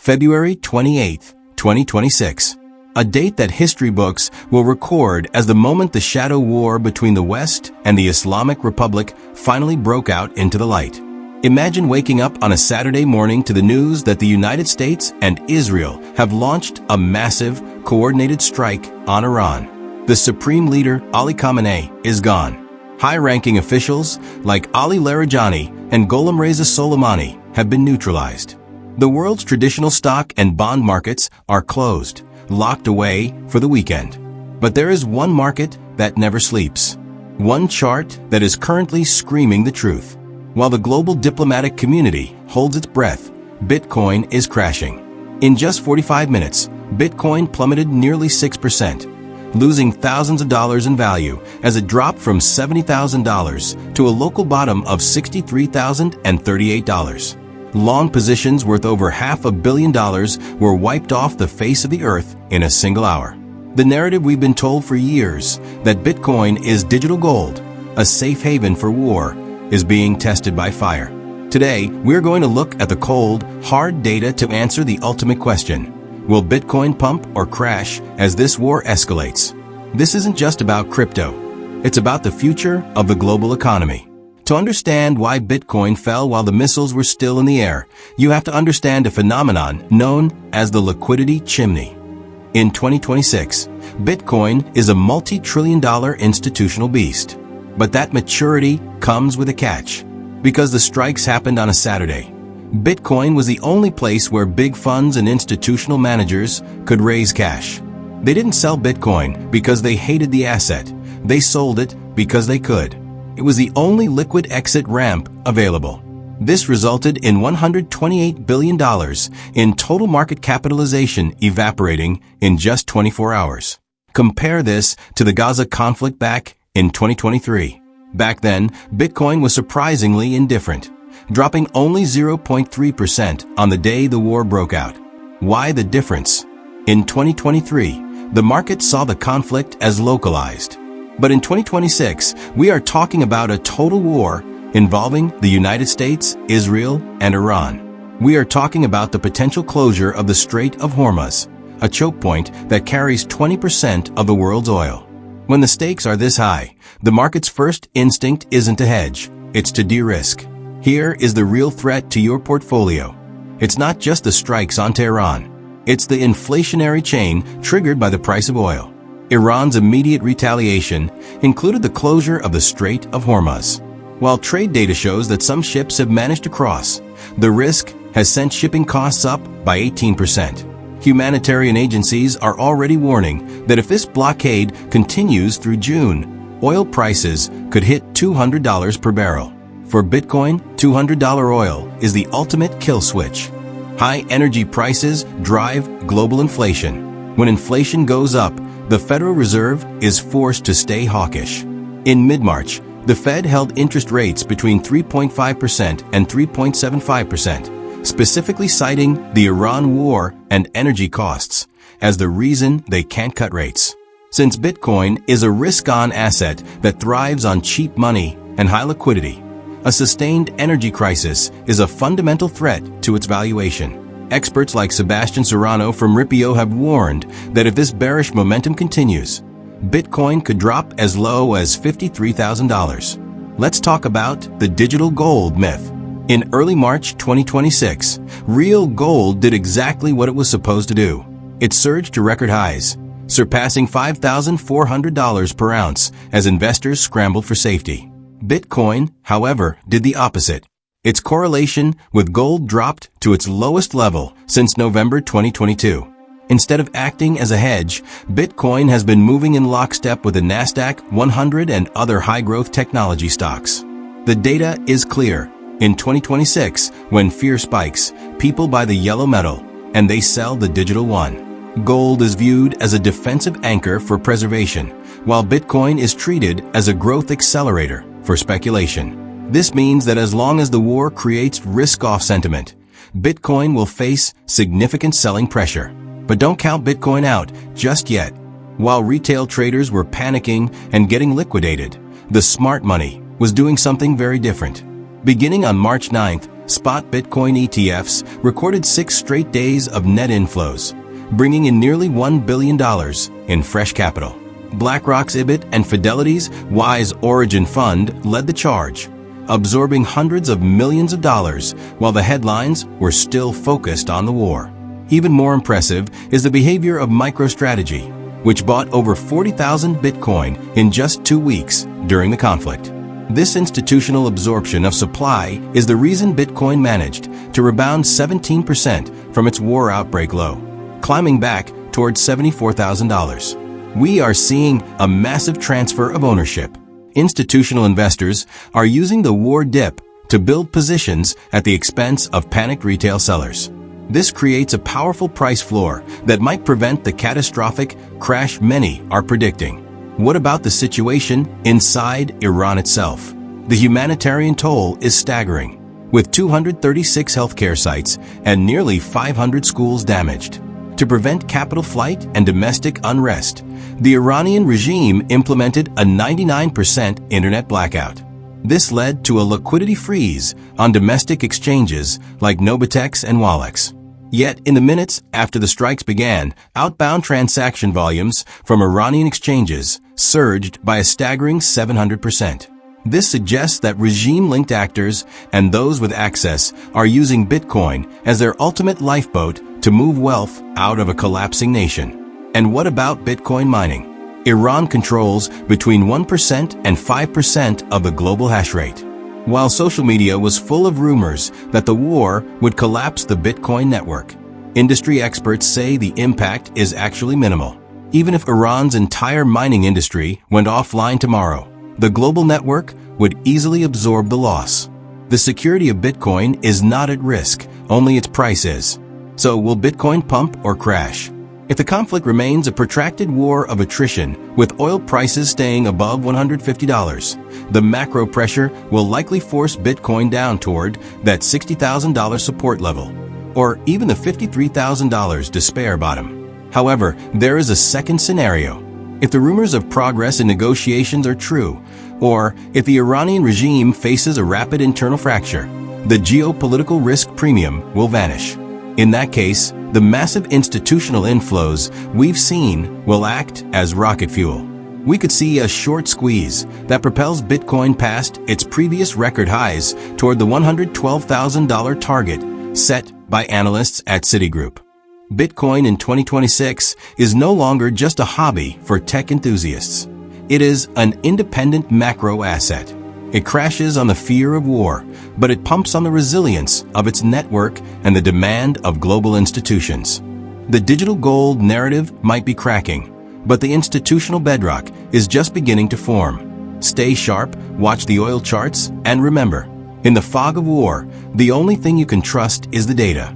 February 28, 2026. A date that history books will record as the moment the shadow war between the West and the Islamic Republic finally broke out into the light. Imagine waking up on a Saturday morning to the news that the United States and Israel have launched a massive, coordinated strike on Iran. The supreme leader, Ali Khamenei, is gone. High-ranking officials like Ali Larijani and Gholam Reza Soleimani have been neutralized. The world's traditional stock and bond markets are closed, locked away for the weekend. But there is one market that never sleeps. One chart that is currently screaming the truth. While the global diplomatic community holds its breath, Bitcoin is crashing. In just 45 minutes, Bitcoin plummeted nearly 6%, losing thousands of dollars in value as it dropped from $70,000 to a local bottom of $63,038. Long positions worth over $500 million were wiped off the face of the earth in a single hour. The narrative we've been told for years, that Bitcoin is digital gold, a safe haven for war, is being tested by fire. Today, we're going to look at the cold, hard data to answer the ultimate question. Will Bitcoin pump or crash as this war escalates? This isn't just about crypto. It's about the future of the global economy. To understand why Bitcoin fell while the missiles were still in the air, you have to understand a phenomenon known as the Liquidity Chimney. In 2026, Bitcoin is a multi-trillion-dollar institutional beast. But that maturity comes with a catch. Because the strikes happened on a Saturday, Bitcoin was the only place where big funds and institutional managers could raise cash. They didn't sell Bitcoin because they hated the asset. They sold it because they could. It was the only liquid exit ramp available. This resulted in $128 billion in total market capitalization evaporating in just 24 hours. Compare this to the Gaza conflict back in 2023. Back then, Bitcoin was surprisingly indifferent, dropping only 0.3% on the day the war broke out. Why the difference? In 2023, the market saw the conflict as localized. But in 2026, we are talking about a total war involving the United States, Israel, and Iran. We are talking about the potential closure of the Strait of Hormuz, a choke point that carries 20% of the world's oil. When the stakes are this high, the market's first instinct isn't to hedge, it's to de-risk. Here is the real threat to your portfolio. It's not just the strikes on Tehran. It's the inflationary chain triggered by the price of oil. Iran's immediate retaliation included the closure of the Strait of Hormuz. While trade data shows that some ships have managed to cross, the risk has sent shipping costs up by 18%. Humanitarian agencies are already warning that if this blockade continues through June, oil prices could hit $200 per barrel. For Bitcoin, $200 oil is the ultimate kill switch. High energy prices drive global inflation. When inflation goes up, the Federal Reserve is forced to stay hawkish. In mid-March, the Fed held interest rates between 3.5% and 3.75%, specifically citing the Iran war and energy costs as the reason they can't cut rates. Since Bitcoin is a risk-on asset that thrives on cheap money and high liquidity, a sustained energy crisis is a fundamental threat to its valuation. Experts like Sebastian Serrano from Ripio have warned that if this bearish momentum continues, Bitcoin could drop as low as $53,000. Let's talk about the digital gold myth. In early March 2026, real gold did exactly what it was supposed to do. It surged to record highs, surpassing $5,400 per ounce as investors scrambled for safety. Bitcoin, however, did the opposite. Its correlation with gold dropped to its lowest level since November 2022. Instead of acting as a hedge, Bitcoin has been moving in lockstep with the Nasdaq 100 and other high-growth technology stocks. The data is clear. In 2026, when fear spikes, people buy the yellow metal and they sell the digital one. Gold is viewed as a defensive anchor for preservation, while Bitcoin is treated as a growth accelerator for speculation. This means that as long as the war creates risk-off sentiment, Bitcoin will face significant selling pressure. But don't count Bitcoin out just yet. While retail traders were panicking and getting liquidated, the smart money was doing something very different. Beginning on March 9th, Spot Bitcoin ETFs recorded 6 straight days of net inflows, bringing in nearly $1 billion in fresh capital. BlackRock's IBIT and Fidelity's Wise Origin Fund led the charge, absorbing hundreds of millions of dollars while the headlines were still focused on the war. Even more impressive is the behavior of MicroStrategy, which bought over 40,000 Bitcoin in just 2 weeks during the conflict. This institutional absorption of supply is the reason Bitcoin managed to rebound 17% from its war outbreak low, climbing back towards $74,000. We are seeing a massive transfer of ownership. Institutional investors are using the war dip to build positions at the expense of panicked retail sellers. This creates a powerful price floor that might prevent the catastrophic crash many are predicting. What about the situation inside Iran itself? The humanitarian toll is staggering, with 236 healthcare sites and nearly 500 schools damaged. To prevent capital flight and domestic unrest, the Iranian regime implemented a 99% internet blackout. This led to a liquidity freeze on domestic exchanges like Nobitex and Walex. Yet, in the minutes after the strikes began, outbound transaction volumes from Iranian exchanges surged by a staggering 700%. This suggests that regime-linked actors and those with access are using Bitcoin as their ultimate lifeboat to move wealth out of a collapsing nation. And what about Bitcoin mining? Iran controls between 1% and 5% of the global hash rate. While social media was full of rumors that the war would collapse the Bitcoin network, industry experts say the impact is actually minimal. Even if Iran's entire mining industry went offline tomorrow, the global network would easily absorb the loss. The security of Bitcoin is not at risk, only its price is. So will Bitcoin pump or crash? If the conflict remains a protracted war of attrition, with oil prices staying above $150, the macro pressure will likely force Bitcoin down toward that $60,000 support level, or even the $53,000 despair bottom. However, there is a second scenario. If the rumors of progress in negotiations are true, or if the Iranian regime faces a rapid internal fracture, the geopolitical risk premium will vanish. In that case, the massive institutional inflows we've seen will act as rocket fuel. We could see a short squeeze that propels Bitcoin past its previous record highs toward the $112,000 target set by analysts at Citigroup. Bitcoin in 2026 is no longer just a hobby for tech enthusiasts. It is an independent macro asset. It crashes on the fear of war, but it pumps on the resilience of its network and the demand of global institutions. The digital gold narrative might be cracking, but the institutional bedrock is just beginning to form. Stay sharp, watch the oil charts, and remember, in the fog of war, the only thing you can trust is the data.